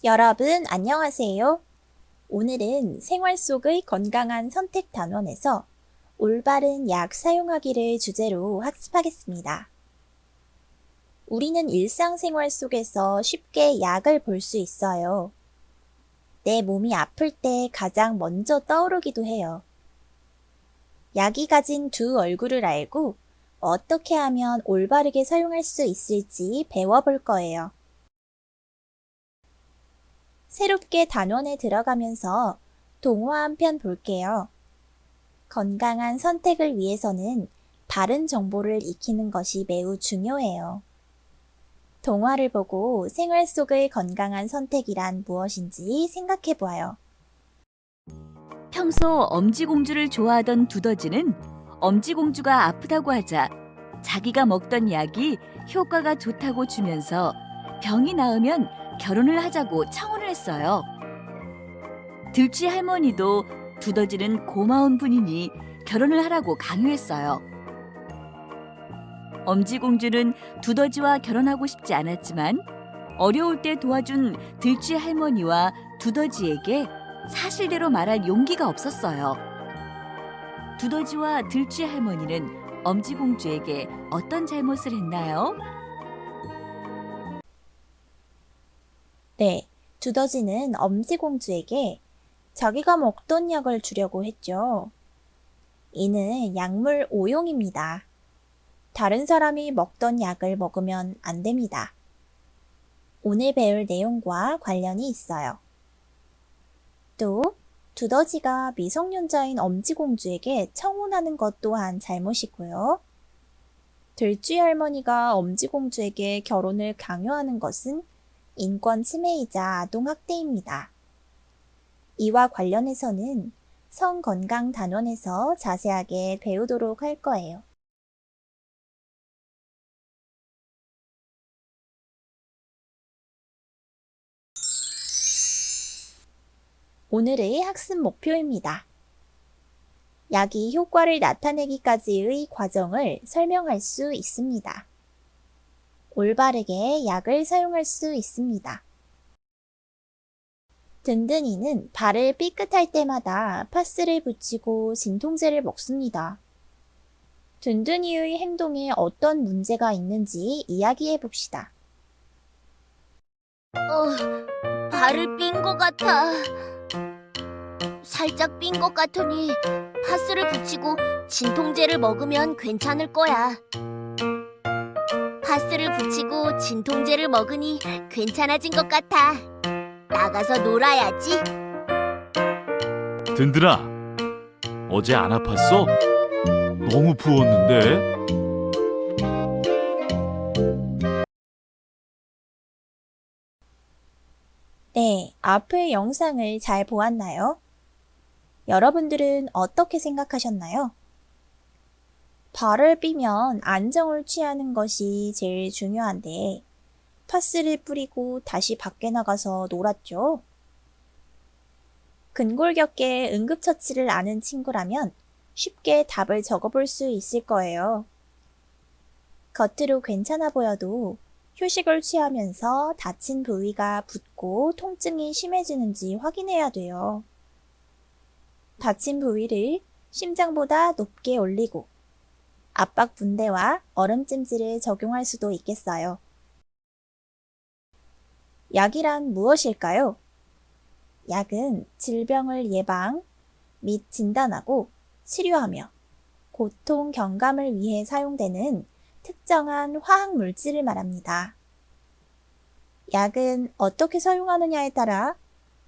여러분, 안녕하세요. 오늘은 생활 속의 건강한 선택 단원에서 올바른 약 사용하기를 주제로 학습하겠습니다. 우리는 일상생활 속에서 쉽게 약을 볼 수 있어요. 내 몸이 아플 때 가장 먼저 떠오르기도 해요. 약이 가진 두 얼굴을 알고 어떻게 하면 올바르게 사용할 수 있을지 배워볼 거예요. 새롭게 단원에 들어가면서 동화 한 편 볼게요. 건강한 선택을 위해서는 바른 정보를 익히는 것이 매우 중요해요. 동화를 보고 생활 속의 건강한 선택이란 무엇인지 생각해 보아요. 평소 엄지공주를 좋아하던 두더지는 엄지공주가 아프다고 하자 자기가 먹던 약이 효과가 좋다고 주면서 병이 나으면 결혼을 하자고 청혼을 했어요. 들쥐 할머니도 두더지는 고마운 분이니 결혼을 하라고 강요했어요. 엄지공주는 두더지와 결혼하고 싶지 않았지만 어려울 때 도와준 들쥐 할머니와 두더지에게 사실대로 말할 용기가 없었어요. 두더지와 들쥐 할머니는 엄지공주에게 어떤 잘못을 했나요? 네, 두더지는 엄지공주에게 자기가 먹던 약을 주려고 했죠. 이는 약물 오용입니다. 다른 사람이 먹던 약을 먹으면 안 됩니다. 오늘 배울 내용과 관련이 있어요. 또 두더지가 미성년자인 엄지공주에게 청혼하는 것 또한 잘못이고요. 들쥐 할머니가 엄지공주에게 결혼을 강요하는 것은 인권 침해이자 아동학대입니다. 이와 관련해서는 성건강 단원에서 자세하게 배우도록 할 거예요. 오늘의 학습 목표입니다. 약이 효과를 나타내기까지의 과정을 설명할 수 있습니다. 올바르게 약을 사용할 수 있습니다. 든든이는 발을 삐끗할 때마다 파스를 붙이고 진통제를 먹습니다. 든든이의 행동에 어떤 문제가 있는지 이야기해 봅시다. 발을 삔 것 같아. 살짝 삔 것 같으니 파스를 붙이고 진통제를 먹으면 괜찮을 거야. 파스를 붙이고 진통제를 먹으니 괜찮아진 것 같아. 나가서 놀아야지. 든든아, 어제 안 아팠어? 너무 부었는데? 네, 앞의 영상을 잘 보았나요? 여러분들은 어떻게 생각하셨나요? 발을 삐면 안정을 취하는 것이 제일 중요한데 파스를 뿌리고 다시 밖에 나가서 놀았죠. 근골격계 응급처치를 아는 친구라면 쉽게 답을 적어볼 수 있을 거예요. 겉으로 괜찮아 보여도 휴식을 취하면서 다친 부위가 붓고 통증이 심해지는지 확인해야 돼요. 다친 부위를 심장보다 높게 올리고 압박 분대와 얼음찜질을 적용할 수도 있겠어요. 약이란 무엇일까요? 약은 질병을 예방 및 진단하고 치료하며 고통 경감을 위해 사용되는 특정한 화학 물질을 말합니다. 약은 어떻게 사용하느냐에 따라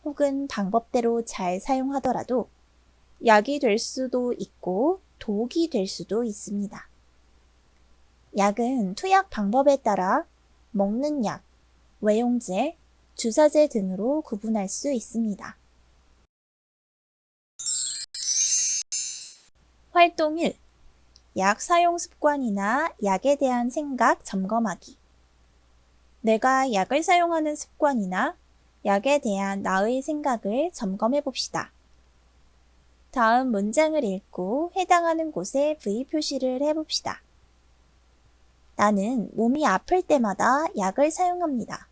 혹은 방법대로 잘 사용하더라도 약이 될 수도 있고 독이 될 수도 있습니다. 약은 투약 방법에 따라 먹는 약, 외용제, 주사제 등으로 구분할 수 있습니다. 활동 1. 약 사용 습관이나 약에 대한 생각 점검하기. 내가 약을 사용하는 습관이나 약에 대한 나의 생각을 점검해 봅시다. 다음 문장을 읽고 해당하는 곳에 V 표시를 해봅시다. 나는 몸이 아플 때마다 약을 사용합니다.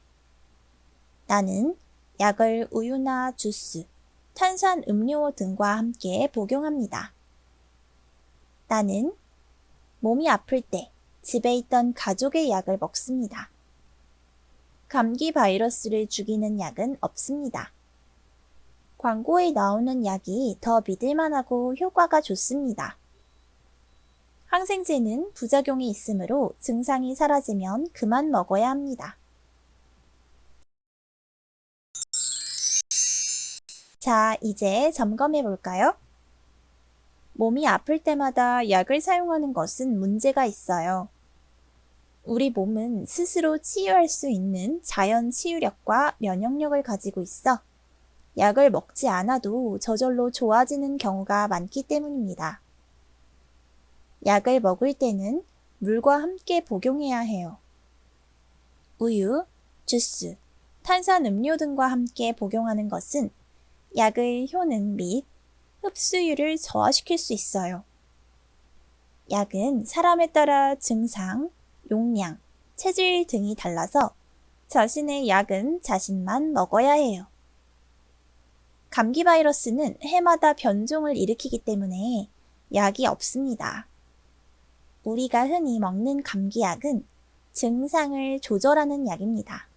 나는 약을 우유나 주스, 탄산 음료 등과 함께 복용합니다. 나는 몸이 아플 때 집에 있던 가족의 약을 먹습니다. 감기 바이러스를 죽이는 약은 없습니다. 광고에 나오는 약이 더 믿을만하고 효과가 좋습니다. 항생제는 부작용이 있으므로 증상이 사라지면 그만 먹어야 합니다. 자, 이제 점검해 볼까요? 몸이 아플 때마다 약을 사용하는 것은 문제가 있어요. 우리 몸은 스스로 치유할 수 있는 자연 치유력과 면역력을 가지고 있어 약을 먹지 않아도 저절로 좋아지는 경우가 많기 때문입니다. 약을 먹을 때는 물과 함께 복용해야 해요. 우유, 주스, 탄산 음료 등과 함께 복용하는 것은 약의 효능 및 흡수율을 저하시킬 수 있어요. 약은 사람에 따라 증상, 용량, 체질 등이 달라서 자신의 약은 자신만 먹어야 해요. 감기 바이러스는 해마다 변종을 일으키기 때문에 약이 없습니다. 우리가 흔히 먹는 감기약은 증상을 조절하는 약입니다.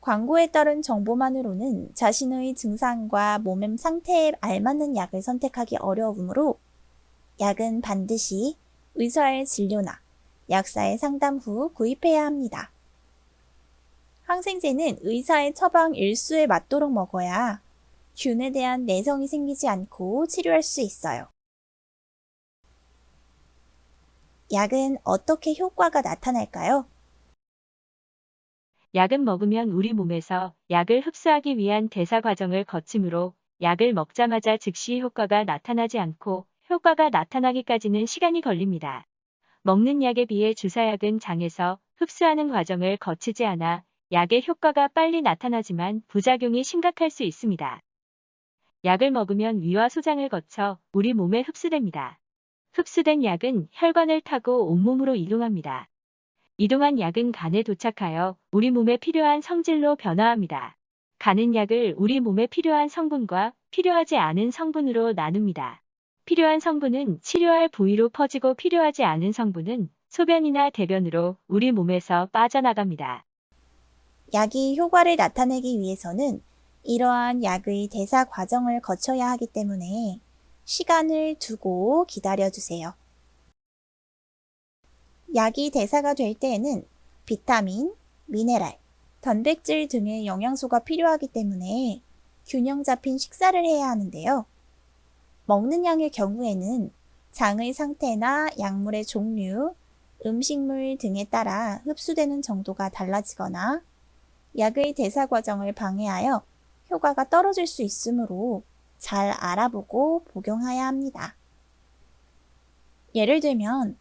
광고에 따른 정보만으로는 자신의 증상과 몸의 상태에 알맞는 약을 선택하기 어려우므로 약은 반드시 의사의 진료나 약사의 상담 후 구입해야 합니다. 항생제는 의사의 처방 일수에 맞도록 먹어야 균에 대한 내성이 생기지 않고 치료할 수 있어요. 약은 어떻게 효과가 나타날까요? 약은 먹으면 우리 몸에서 약을 흡수하기 위한 대사 과정을 거치므로 약을 먹자마자 즉시 효과가 나타나지 않고 효과가 나타나기까지는 시간이 걸립니다. 먹는 약에 비해 주사약은 장에서 흡수하는 과정을 거치지 않아 약의 효과가 빨리 나타나지만 부작용이 심각할 수 있습니다. 약을 먹으면 위와 소장을 거쳐 우리 몸에 흡수됩니다. 흡수된 약은 혈관을 타고 온몸으로 이동합니다. 이동한 약은 간에 도착하여 우리 몸에 필요한 성질로 변화합니다. 간은 약을 우리 몸에 필요한 성분과 필요하지 않은 성분으로 나눕니다. 필요한 성분은 치료할 부위로 퍼지고 필요하지 않은 성분은 소변이나 대변으로 우리 몸에서 빠져나갑니다. 약이 효과를 나타내기 위해서는 이러한 약의 대사 과정을 거쳐야 하기 때문에 시간을 두고 기다려주세요. 약이 대사가 될 때에는 비타민, 미네랄, 단백질 등의 영양소가 필요하기 때문에 균형 잡힌 식사를 해야 하는데요. 먹는 양의 경우에는 장의 상태나 약물의 종류, 음식물 등에 따라 흡수되는 정도가 달라지거나 약의 대사 과정을 방해하여 효과가 떨어질 수 있으므로 잘 알아보고 복용해야 합니다. 예를 들면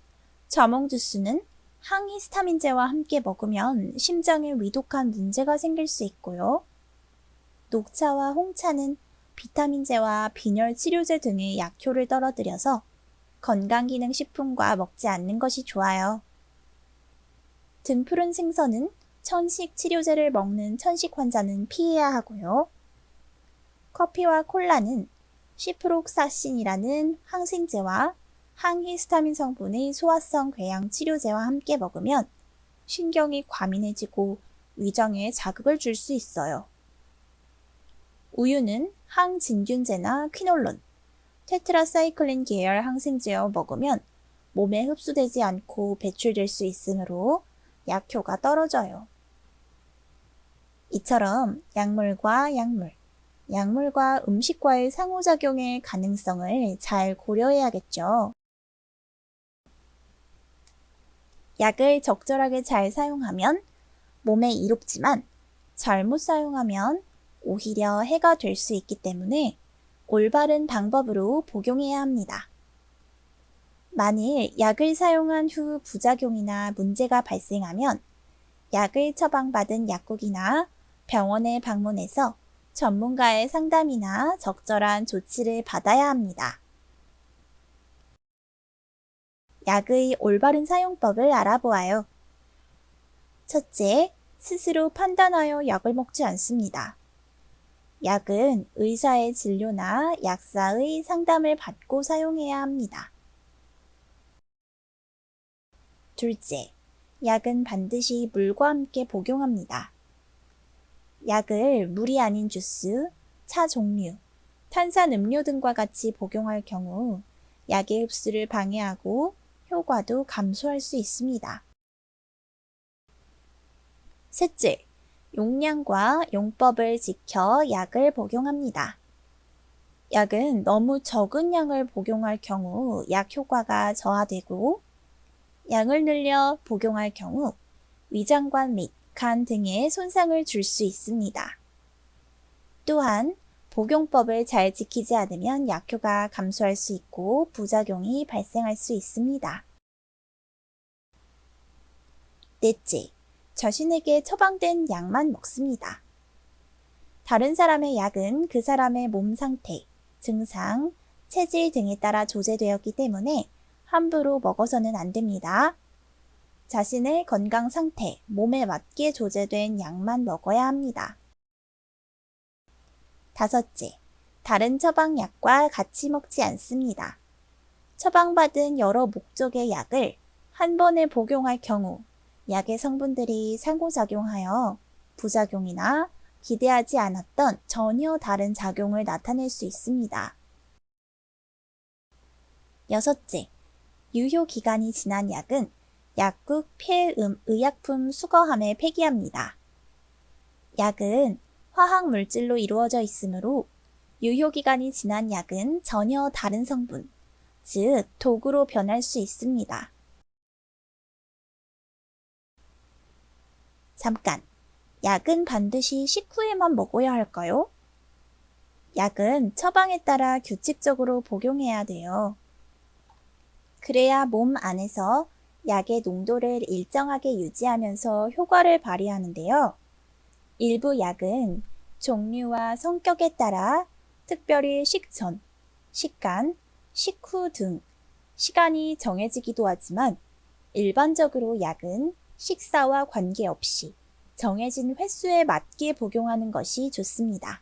자몽 주스는 항히스타민제와 함께 먹으면 심장에 위독한 문제가 생길 수 있고요. 녹차와 홍차는 비타민제와 빈혈 치료제 등의 약효를 떨어뜨려서 건강기능식품과 먹지 않는 것이 좋아요. 등푸른 생선은 천식 치료제를 먹는 천식 환자는 피해야 하고요. 커피와 콜라는 시프록사신이라는 항생제와 항히스타민 성분의 소화성 궤양 치료제와 함께 먹으면 신경이 과민해지고 위장에 자극을 줄 수 있어요. 우유는 항진균제나 퀴놀론, 테트라사이클린 계열 항생제와 먹으면 몸에 흡수되지 않고 배출될 수 있으므로 약효가 떨어져요. 이처럼 약물과 약물, 약물과 음식과의 상호작용의 가능성을 잘 고려해야겠죠. 약을 적절하게 잘 사용하면 몸에 이롭지만 잘못 사용하면 오히려 해가 될 수 있기 때문에 올바른 방법으로 복용해야 합니다. 만일 약을 사용한 후 부작용이나 문제가 발생하면 약을 처방받은 약국이나 병원에 방문해서 전문가의 상담이나 적절한 조치를 받아야 합니다. 약의 올바른 사용법을 알아보아요. 첫째, 스스로 판단하여 약을 먹지 않습니다. 약은 의사의 진료나 약사의 상담을 받고 사용해야 합니다. 둘째, 약은 반드시 물과 함께 복용합니다. 약을 물이 아닌 주스, 차 종류, 탄산 음료 등과 같이 복용할 경우 약의 흡수를 방해하고 효과도 감소할 수 있습니다. 셋째, 용량과 용법을 지켜 약을 복용합니다. 약은 너무 적은 양을 복용할 경우 약 효과가 저하되고, 양을 늘려 복용할 경우 위장관 및 간 등에 손상을 줄 수 있습니다. 또한 복용법을 잘 지키지 않으면 약효가 감소할 수 있고 부작용이 발생할 수 있습니다. 넷째, 자신에게 처방된 약만 먹습니다. 다른 사람의 약은 그 사람의 몸 상태, 증상, 체질 등에 따라 조제되었기 때문에 함부로 먹어서는 안 됩니다. 자신의 건강 상태, 몸에 맞게 조제된 약만 먹어야 합니다. 다섯째, 다른 처방약과 같이 먹지 않습니다. 처방받은 여러 목적의 약을 한 번에 복용할 경우 약의 성분들이 상호작용하여 부작용이나 기대하지 않았던 전혀 다른 작용을 나타낼 수 있습니다. 여섯째, 유효기간이 지난 약은 약국 폐의약품 수거함에 폐기합니다. 약은 화학물질로 이루어져 있으므로 유효기간이 지난 약은 전혀 다른 성분, 즉 독으로 변할 수 있습니다. 잠깐, 약은 반드시 식후에만 먹어야 할까요? 약은 처방에 따라 규칙적으로 복용해야 돼요. 그래야 몸 안에서 약의 농도를 일정하게 유지하면서 효과를 발휘하는데요. 일부 약은 종류와 성격에 따라 특별히 식전, 식간, 식후 등 시간이 정해지기도 하지만 일반적으로 약은 식사와 관계없이 정해진 횟수에 맞게 복용하는 것이 좋습니다.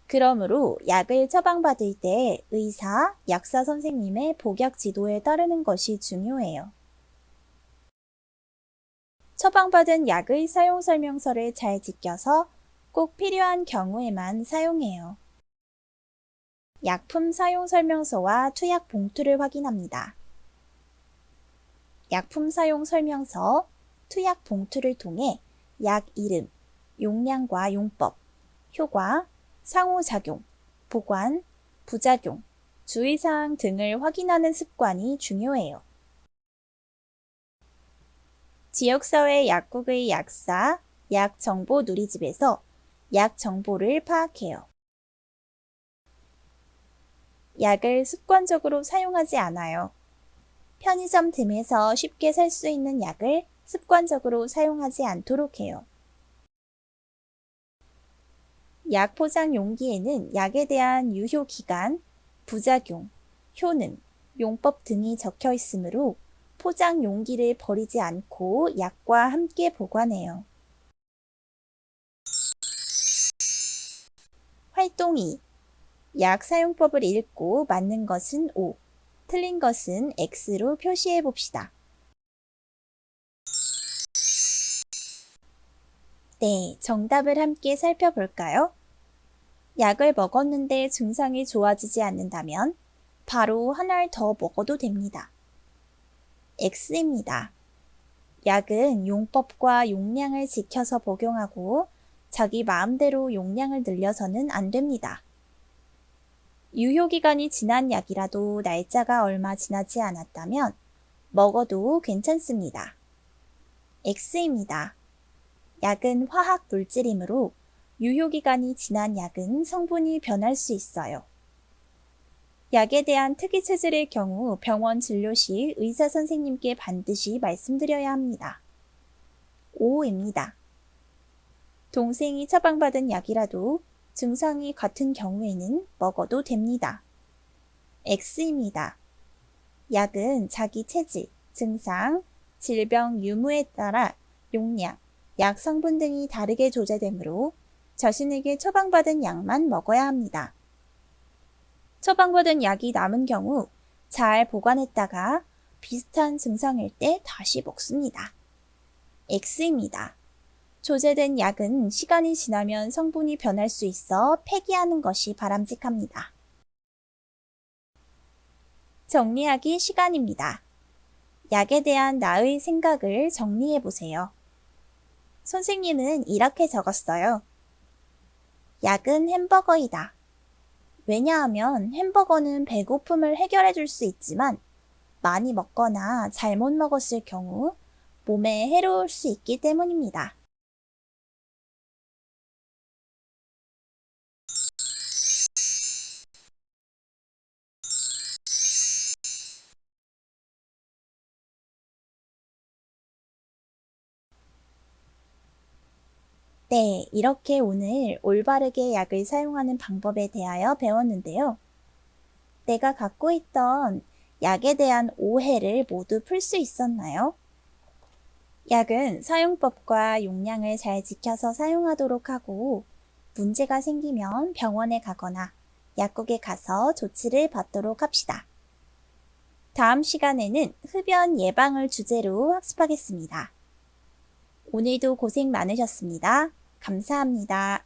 그러므로 약을 처방받을 때 의사, 약사 선생님의 복약 지도에 따르는 것이 중요해요. 처방받은 약의 사용 설명서를 잘 지켜서 꼭 필요한 경우에만 사용해요. 약품 사용 설명서와 투약 봉투를 확인합니다. 약품 사용 설명서, 투약 봉투를 통해 약 이름, 용량과 용법, 효과, 상호작용, 보관, 부작용, 주의사항 등을 확인하는 습관이 중요해요. 지역사회 약국의 약사, 약정보 누리집에서 약 정보를 파악해요. 약을 습관적으로 사용하지 않아요. 편의점 등에서 쉽게 살 수 있는 약을 습관적으로 사용하지 않도록 해요. 약 포장 용기에는 약에 대한 유효 기간, 부작용, 효능, 용법 등이 적혀 있으므로 포장 용기를 버리지 않고 약과 함께 보관해요. 활동 2. 약 사용법을 읽고 맞는 것은 O, 틀린 것은 X로 표시해 봅시다. 네, 정답을 함께 살펴볼까요? 약을 먹었는데 증상이 좋아지지 않는다면 바로 하나를 더 먹어도 됩니다. X입니다. 약은 용법과 용량을 지켜서 복용하고 자기 마음대로 용량을 늘려서는 안 됩니다. 유효기간이 지난 약이라도 날짜가 얼마 지나지 않았다면 먹어도 괜찮습니다. X입니다. 약은 화학 물질이므로 유효기간이 지난 약은 성분이 변할 수 있어요. 약에 대한 특이 체질의 경우 병원 진료 시 의사 선생님께 반드시 말씀드려야 합니다. O입니다. 동생이 처방받은 약이라도 증상이 같은 경우에는 먹어도 됩니다. X입니다. 약은 자기 체질, 증상, 질병 유무에 따라 용량, 약 성분 등이 다르게 조제되므로 자신에게 처방받은 약만 먹어야 합니다. 처방받은 약이 남은 경우 잘 보관했다가 비슷한 증상일 때 다시 먹습니다. X입니다. 조제된 약은 시간이 지나면 성분이 변할 수 있어 폐기하는 것이 바람직합니다. 정리하기 시간입니다. 약에 대한 나의 생각을 정리해 보세요. 선생님은 이렇게 적었어요. 약은 햄버거이다. 왜냐하면 햄버거는 배고픔을 해결해 줄 수 있지만 많이 먹거나 잘못 먹었을 경우 몸에 해로울 수 있기 때문입니다. 네, 이렇게 오늘 올바르게 약을 사용하는 방법에 대하여 배웠는데요. 내가 갖고 있던 약에 대한 오해를 모두 풀 수 있었나요? 약은 사용법과 용량을 잘 지켜서 사용하도록 하고 문제가 생기면 병원에 가거나 약국에 가서 조치를 받도록 합시다. 다음 시간에는 흡연 예방을 주제로 학습하겠습니다. 오늘도 고생 많으셨습니다. 감사합니다.